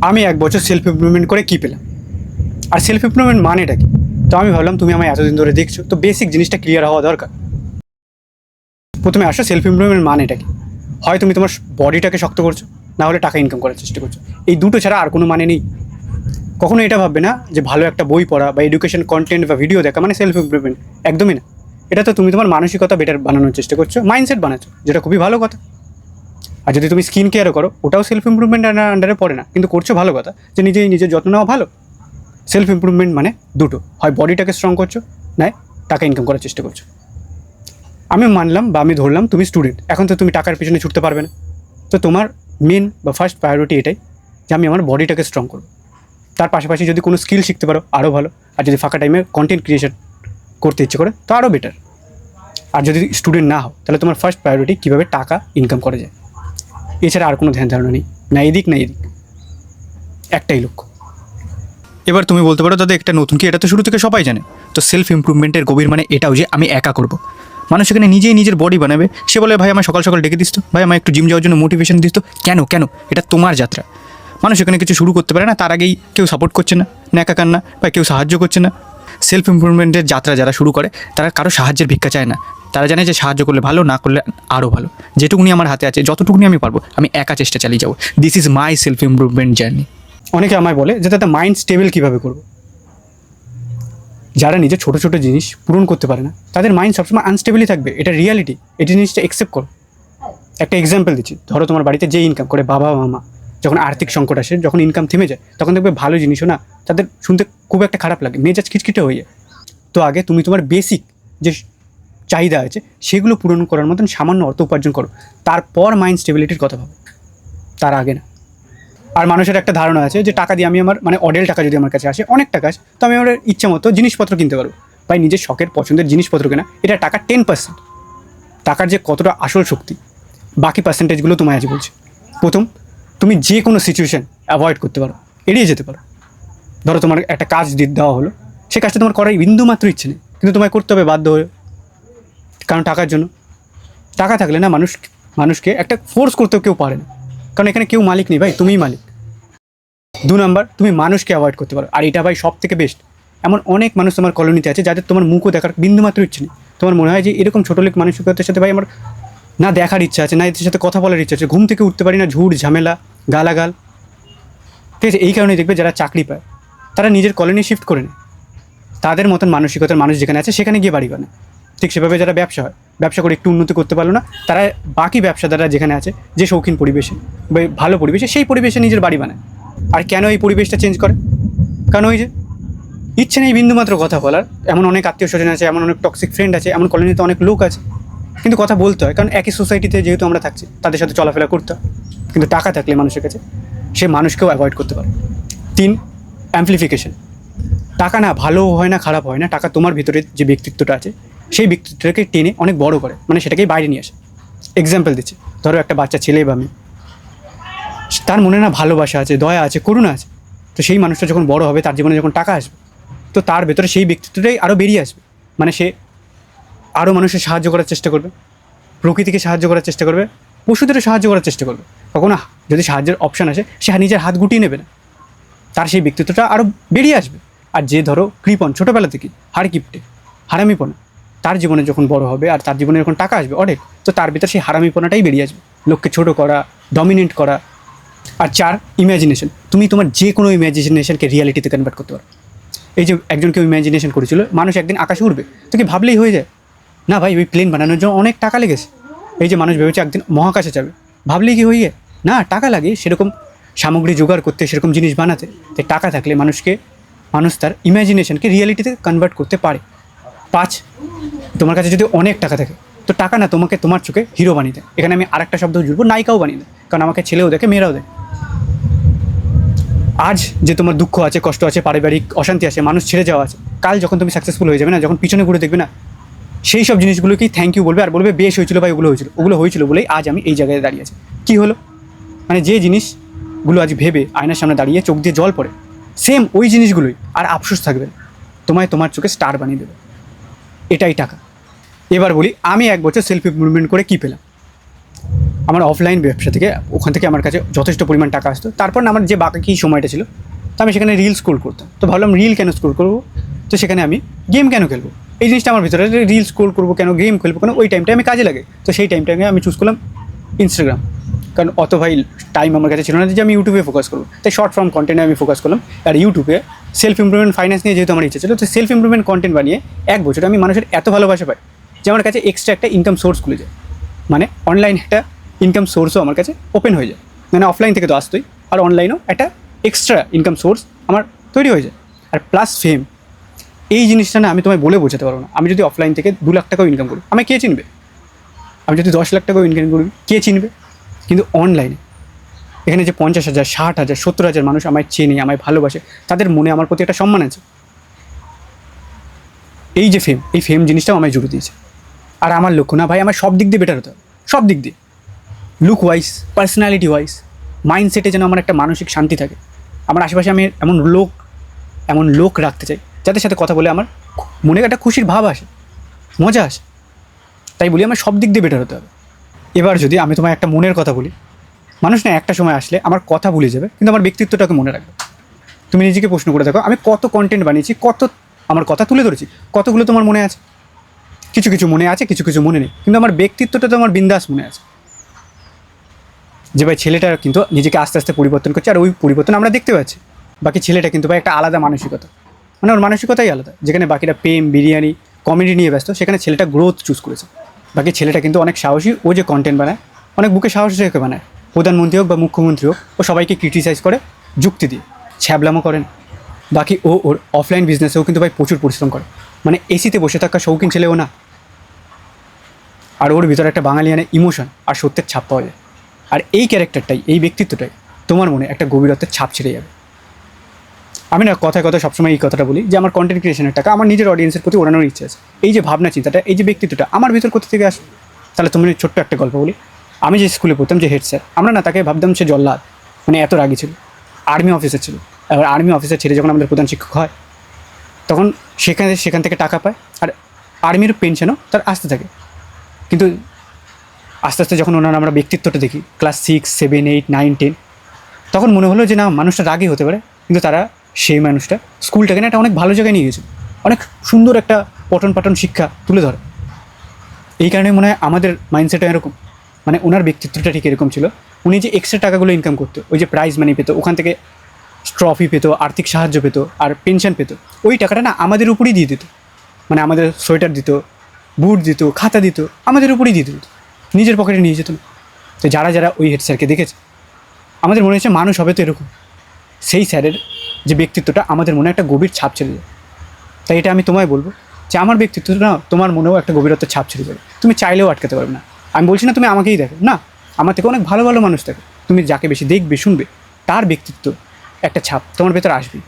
আমি 1 বছর self improvement করে কী পেলাম, আর সেলফ ইমপ্রুভমেন্ট মানেটা কি? তো আমি ভাবলাম তুমি আমায় এতদিন ধরে দেখছো, তো বেসিক জিনিসটা ক্লিয়ার হওয়া দরকার। প্রথমে আসো সেলফ ইমপ্রুভমেন্ট মানেটা কি। হয় তুমি তোমার বডিটাকে শক্ত করছো, না হলে টাকা ইনকাম করার চেষ্টা করছো। এই দুটো ছাড়া আর কোনো মানে নেই। কখনো এটা ভাববে না যে ভালো একটা বই পড়া বা এডুকেশন কন্টেন্ট বা ভিডিও দেখা মানে সেলফ ইমপ্রুভমেন্ট। একদমই না। এটা তো তুমি তোমার মানসিকতা বেটার বানানোর চেষ্টা করছো, মাইন্ডসেট বানাচ্ছো, যেটা খুবই ভালো কথা। আর যদি তুমি স্কিন কেয়ারও করো, ওটাও সেলফ ইমপ্রুভমেন্ট আন্ডারে পড়ে না, কিন্তু করছো ভালো কথা, যে নিজের যত্ন নেওয়া ভালো। সেলফ ইমপ্রুভমেন্ট মানে দুটো, হয় বডিটাকে স্ট্রং করছো, নয় টাকা ইনকাম করার চেষ্টা করছো। আমি মানলাম বা আমি ধরলাম তুমি স্টুডেন্ট, এখন তো তুমি টাকার পিছনে ছুটতে পারবে না। তো তোমার মেন বা ফার্স্ট প্রায়োরিটি এটাই যে আমি আমার বডিটাকে স্ট্রং করবো। তার পাশাপাশি যদি কোনো স্কিল শিখতে পারো আরও ভালো, আর যদি ফাঁকা টাইমে কন্টেন্ট ক্রিয়েশন করতে ইচ্ছে করে তো আরও বেটার। আর যদি স্টুডেন্ট না হও, তাহলে তোমার ফার্স্ট প্রায়োরিটি কীভাবে টাকা ইনকাম করা যায়, এছাড়া আর কোনো ধ্যান ধারণা নেই, না এদিক না এদিক, একটাই লক্ষ্য। এবার তুমি বলতে পারো দাদা একটা নতুন কি, এটা তো শুরু থেকে সবাই জানে। তো সেলফ ইমপ্রুভমেন্টের গভীর মানে এটাও যে আমি একা করব। মানুষ এখানে নিজেই নিজের বডি বানাবে। সে বলে ভাই আমার সকাল সকাল ডেকে দিস তো, ভাই আমার একটু জিম যাওয়ার জন্য মোটিভেশন দিস তো। কেন কেন? এটা তোমার যাত্রা। মানুষ এখানে কিছু শুরু করতে পারে না, তার আগেই কেউ সাপোর্ট করছে না, ন্যাকা কান্না, বা কেউ সাহায্য করছে না। সেলফ ইমপ্রুভমেন্টের যাত্রা যারা শুরু করে তারা কারো সাহায্যের ভিক্ষা চায় না। তারা জানে যে সাহায্য করলে ভালো, না করলে আরও ভালো। যেটুকুনি আমার হাতে আছে, যতটুকুনি আমি পারবো, আমি একা চেষ্টা চালিয়ে যাবো। This is my self improvement journey. অনেকে আমায় বলে যে তাদের মাইন্ড স্টেবল কীভাবে করবো। যারা নিজের ছোটো ছোটো জিনিস পূরণ করতে পারে না, তাদের মাইন্ড সবসময় আনস্টেবলই থাকবে। এটা রিয়ালিটি, এই জিনিসটা অ্যাকসেপ্ট করো। একটা এক্সাম্পল দিচ্ছি, ধরো তোমার বাড়িতে যে ইনকাম করে বাবা মামা, যখন আর্থিক সংকট আসে, যখন ইনকাম থেমে যায়, তখন দেখবে ভালো জিনিসও না তাদের শুনতে খুব একটা খারাপ লাগে, মেজাজ খিটখিটে হয়ে যায়। তো আগে তুমি তোমার বেসিক যে চাহিদা আছে সেগুলো পূরণ করার মতন সামান্য অর্থ উপার্জন করো, তারপর মাইন্ড স্টেবিলিটির কথা ভাবো, তার আগে না। আর মানুষের একটা ধারণা আছে যে টাকা দিয়ে আমি আমার মানে অডেল টাকা যদি আমার কাছে আসে, অনেক টাকা আসে, তো আমি আমার ইচ্ছা মতো জিনিসপত্র কিনতে পারবো। ভাই নিজের শখের পছন্দের জিনিসপত্র কেনা, এটা টাকা 10%। টাকার যে কতটা আসল শক্তি, বাকি পার্সেন্টেজগুলো তোমায় আজ বলছি। প্রথম, তুমি যে কোনো সিচুয়েশান অ্যাভয়েড করতে পারো, এড়িয়ে যেতে পারো। ধরো তোমার একটা কাজ দেওয়া হলো, সে কাজটা তোমার করার বিন্দু মাত্র ইচ্ছে নেই, কিন্তু তোমায় করতে হবে বাধ্য হয়ে, কারণ টাকার জন্য। টাকা থাকলে না মানুষকে একটা ফোর্স করতেও কেউ পারে না, কারণ এখানে কেউ মালিক নেই ভাই, তুমিই মালিক। 2 নম্বর, তুমি মানুষকে অ্যাভয়েড করতে পারো, আর এটা ভাই সব থেকে বেস্ট। এমন অনেক মানুষ তোমার কলোনিতে আছে যাদের তোমার মুখও দেখার বিন্দুমাত্র ইচ্ছে নেই। তোমার মনে হয় যে এরকম ছোটো লোক মানসিকতার সাথে ভাই আমার না দেখার ইচ্ছা আছে, না এদের সাথে কথা বলার ইচ্ছা আছে, ঘুম থেকে উঠতে পারি না, ঝুট ঝামেলা গালাগাল। ঠিক আছে, এই কারণেই দেখবে যারা চাকরি পায় তারা নিজের কলোনি শিফট করে নেয়, তাদের মতন মানসিকতার মানুষ যেখানে আছে সেখানে গিয়ে বাড়ি বানায়। ঠিক সেভাবে যারা ব্যবসা হয়, ব্যবসা করে একটু উন্নতি করতে পারলো না, তারা বাকি ব্যবসাদাররা যেখানে আছে, যে শৌখিন পরিবেশে বা ভালো পরিবেশে, সেই পরিবেশে নিজের বাড়ি বানায়। আর কেন এই পরিবেশটা চেঞ্জ করে? কারণ ওই যে ইচ্ছে নেই বিন্দুমাত্র কথা বলার। এমন অনেক আত্মীয় স্বজন আছে, এমন অনেক টক্সিক ফ্রেন্ড আছে, এমন কলোনিতে অনেক লোক আছে, কিন্তু কথা বলতে হয়, কারণ একই সোসাইটিতে যেহেতু আমরা থাকছি, তাদের সাথে চলাফেরা করতে হয়। কিন্তু টাকা থাকলে মানুষের কাছে, সে মানুষকেও অ্যাভয়েড করতে পারে। 3, অ্যাম্পলিফিকেশন। টাকা না ভালো হয় না খারাপ হয় না, টাকা তোমার ভিতরে যে ব্যক্তিত্বটা আছে সেই ব্যক্তিত্বটাকে টেনে অনেক বড় করে, মানে সেটাকেই বাইরে নিয়ে আসে। এক্সাম্পল দিচ্ছি, ধরো একটা বাচ্চা ছেলে বা মেয়ে, তার মনে না ভালোবাসা আছে, দয়া আছে, করুণা আছে। তো সেই মানুষটা যখন বড় হবে, তার জীবনে যখন টাকা আসবে, তো তার ভেতরে সেই ব্যক্তিত্বটাই আরও বেরিয়ে আসবে। মানে সে আরও মানুষের সাহায্য করার চেষ্টা করবে, প্রকৃতিকে সাহায্য করার চেষ্টা করবে, পশুদেরও সাহায্য করার চেষ্টা করবে। কখনো যদি সাহায্যের অপশান আসে, সে নিজের হাত গুটিয়ে নেবে না, তার সেই ব্যক্তিত্বটা আরও বেরিয়ে আসবে। আর যে ধরো কৃপণ, ছোটোবেলা থেকে হাড় কিপটে, হারামিপনা, তার জীবনে যখন বড় হবে আর তার জীবনে যখন টাকা আসবে অনেক, তো তার ভিতরে সেই হারামিপনাটাই বেরিয়ে আসবে, লোককে ছোটো করা, ডমিনেট করা। আর 4, ইমাজিনেশন। তুমি তোমার যে কোনো ইমাজিনেশনকে রিয়ালিটিতে কনভার্ট করতে পারো। এই যে একজন কেউ ইমাজিনেশন করেছিল মানুষ একদিন আকাশে উঠবে, তো কি ভাবলেই হয়ে যায়? না ভাই, ওই প্লেন বানানোর জন্য অনেক টাকা লেগেছে। এই যে মানুষ ভেবেছে একদিন মহাকাশে যাবে, ভাবলেই কি হয়ে যায়? না, টাকা লাগে সেরকম সামগ্রী জোগাড় করতে, সেরকম জিনিস বানাতে। তাই টাকা থাকলে মানুষ তার ইমাজিনেশনকে রিয়ালিটিতে কনভার্ট করতে পারে। 5, তোমার কাছে যদি অনেক টাকা থাকে, তো টাকা না তোমাকে তোমার চোখে হিরো বানিয়ে দেয়। এখানে আমি আরেকটা শব্দ জুড়বো, নায়িকাও বানিয়ে দেয়, কারণ আমাকে ছেলেও দেখে, মেয়েরাও দেখে। আজ যে তোমার দুঃখ আছে, কষ্ট আছে, পারিবারিক অশান্তি আছে, মানুষ ছেড়ে যাওয়া আছে, কাল যখন তুমি সাকসেসফুল হয়ে যাবে না, যখন পিছনে ঘুরে দেখবে না, সেই সব জিনিসগুলোকেই থ্যাংক ইউ বলবে, আর বলবে বেশ হয়েছিল ভাই, ওগুলো হয়েছিল বলেই আজ আমি এই জায়গায় দাঁড়িয়ে আছি। কী হলো? মানে যে জিনিসগুলো আজ ভেবে আয়নার সামনে দাঁড়িয়ে চোখ দিয়ে জল পড়ে, সেম ওই জিনিসগুলোই আর আফসোস থাকবে না, তোমায় তোমার চোখে স্টার বানিয়ে দেবে। এটাই টাকা। এবার বলি আমি 1 বছর সেলফ ইমপ্রুভমেন্ট করে কী পেলাম। আমার অফলাইন ব্যবসা থেকে ওখান থেকে আমার কাছে যথেষ্ট পরিমাণ টাকা আসতো। তারপর না আমার যে বাকি সময়টা ছিল, তো আমি সেখানে রিল স্ক্রোল করতাম। তো ভাবলাম রিল কেন স্ক্রোল করবো, তো সেখানে আমি গেম কেন খেলবো, এই জিনিসটা আমার ভিতরে, রিল স্ক্রোল করবো কেন, গেম খেলবো কেন, ওই টাইমটা আমি কাজে লাগে। তো সেই টাইমটাকে আমি চুজ করলাম ইনস্টাগ্রাম, কারণ অত ভাই টাইম আমার কাছে ছিল না যে আমি ইউটিউবে ফোকাস করবো। তাই শর্ট ফর্ম কন্টেন্টে আমি ফোকাস করলাম। আর ইউটিউবে সেলফ ইমপ্রুভমেন্ট ফাইন্যান্স নিয়ে যেহেতু আমার ইচ্ছা ছিল, তো সেলফ ইমপ্রুভমেন্ট কন্টেন্ট বানিয়ে 1 বছরে আমি মানুষের এত ভালোবাসা পাই যে আমার কাছে এক্সট্রা একটা ইনকাম সোর্স খুলে যায়। মানে অনলাইন একটা ইনকাম সোর্সও আমার কাছে ওপেন হয়ে যায়। মানে অফলাইন থেকে তো আসতোই, আর অনলাইনেও একটা এক্সট্রা ইনকাম সোর্স আমার তৈরি হয়ে যায়। আর প্লাস ফেম, এই জিনিসটা না আমি তোমায় বলে বোঝাতে পারবো না। আমি যদি অফলাইন থেকে 2 লাখ টাকাও ইনকাম করি, আমায় কে চিনবে? আমি যদি 10 লাখ টাকাও ইনকাম করি, কে চিনবে? কিন্তু অনলাইনে এখানে যে 50,000, 60,000, 70,000 মানুষ আমায় চেনে, আমায় ভালোবাসে, তাদের মনে আমার প্রতি একটা সম্মান আছে। এই যে ফেম, এই ফেম জিনিসটাও আমায় জুড়ে দিয়েছে। আর আমার লক্ষ্য না ভাই, আমার সব দিক দিয়ে বেটার হতে হবে, সব দিক দিয়ে, লুক ওয়াইজ, পার্সোনালিটি ওয়াইজ, মাইন্ডসেটে যেন আমার একটা মানসিক শান্তি থাকে। আমার আশেপাশে আমি এমন লোক রাখতে চাই যাদের সাথে কথা বলে আমার মনে একটা খুশির ভাব আসে, মজা আসে। তাই বলি আমার সব দিক দিয়ে বেটার হতে হবে। এবার যদি আমি তোমায় একটা মনের কথা বলি, মানুষ না একটা সময় আসলে আমার কথা ভুলে যাবে, কিন্তু আমার ব্যক্তিত্বটাকে মনে রাখবে। তুমি নিজেকে প্রশ্ন করে দেখো, আমি কত কন্টেন্ট বানিয়েছি, কত আমার কথা তুলে ধরেছি, কতগুলো তোমার মনে আছে? কিছু কিছু মনে আছে, কিছু কিছু মনে নেই, কিন্তু আমার ব্যক্তিত্বটা তো আমার বিন্দাস মনে আছে। যে ভাই ছেলেটা কিন্তু নিজেকে আস্তে আস্তে পরিবর্তন করছে, আর ওই পরিবর্তন আমরা দেখতে পাচ্ছি। বাকি ছেলেটা কিন্তু ভাই একটা আলাদা মানসিকতা, মানে ওর মানসিকতাই আলাদা। যেখানে বাকিরা প্রেম, বিরিয়ানি, কমেডি নিয়ে ব্যস্ত, সেখানে ছেলেটা গ্রোথ চুজ করেছে। বাকি ছেলেটা কিন্তু অনেক সাহসী, ও যে কন্টেন্ট বানায় অনেক বুকে সাহস রেখে বানায়। প্রধানমন্ত্রী হোক বা মুখ্যমন্ত্রী হোক, ও সবাইকে ক্রিটিসাইজ করে যুক্তি দিয়ে, ছ্যাবলামো করেন। বাকি ওর অফলাইন বিজনেসেও কিন্তু ভাই প্রচুর পরিশ্রম করে, মানে এসিতে বসে থাকা শৌখিন ছেলেও না। আর ওর ভিতরে একটা বাঙালিয়ানা ইমোশন আর সত্যের ছাপ পাওয়া যায়। আর এই ক্যারেক্টারটাই, এই ব্যক্তিত্বটাই তোমার মনে একটা গভীরত্বের ছাপ ছেড়ে যাবে। আমি না কথায় কথায় সবসময় এই কথাটা বলি যে আমার কন্টেন্ট ক্রিয়েশনের টাকা আমার নিজের অডিয়েন্সের প্রতি ওড়ানোর ইচ্ছে আছে। এই যে ভাবনা চিন্তাটা, এই যে ব্যক্তিত্বটা আমার ভিতর কোথা থেকে আসে? তাহলে তুমি ছোট্ট একটা গল্প বলি। আমি যে স্কুলে পড়তাম, যে হেড স্যার, আমরা না তাকে ভাবতাম সে জল্লাদ, মানে এত রাগী ছিল। আর্মি অফিসার ছিল। এবার আর্মি অফিসার ছেড়ে যখন আমাদের প্রধান শিক্ষক হয়, তখন সেখান থেকে টাকা পায়, আর আর্মির পেনশনও তার আসতে থাকে। কিন্তু আস্তে আস্তে যখন আমরা ব্যক্তিত্বটা দেখি, ক্লাস 6, 7, 8, 9, 10, তখন মনে হলো যে না, মানুষটা রাগী হতে পারে, কিন্তু তারা সেই মানুষটা স্কুলটাকে না একটা অনেক ভালো জায়গায় নিয়ে গেছিল, অনেক সুন্দর একটা পঠন পাঠন শিক্ষা তুলে ধরে। এই কারণে মনে হয় আমাদের মাইন্ডসেটটা এরকম, মানে ওনার ব্যক্তিত্বটা ঠিক এরকম ছিল। উনি যে এক্সট্রা টাকাগুলো ইনকাম করতো, ওই যে প্রাইজ মানি পেতো, ওখান থেকে ট্রফি পেতো, আর্থিক সাহায্য পেতো, আর পেনশন পেতো, ওই টাকাটা না আমাদের উপরেই দিয়ে দিত। মানে আমাদের সোয়েটার দিত, বুট দিত, খাতা দিত, আমাদের উপরেই দিয়ে দিত, নিজের পকেটে নিয়ে যেত না। তো যারা যারা ওই হেড স্যারকে দেখেছে, আমাদের মনে হচ্ছে মানুষ হবে তো এরকম। সেই স্যারের যে ব্যক্তিত্বটা আমাদের মনে একটা গভীর ছাপ ছেড়ে যায়। তাই এটা আমি তোমায় বলবো যে আমার ব্যক্তিত্বটা না তোমার মনেও একটা গভীরত্বের ছাপ ছেড়ে যাবে, তুমি চাইলেও আটকাতে পারবে না। আমি বলছি না তুমি আমাকেই দেখো, না, আমার থেকে অনেক ভালো ভালো মানুষ থাকে, তুমি যাকে বেশি দেখবে শুনবে, তার ব্যক্তিত্ব একটা ছাপ তোমার ভেতর আসবে।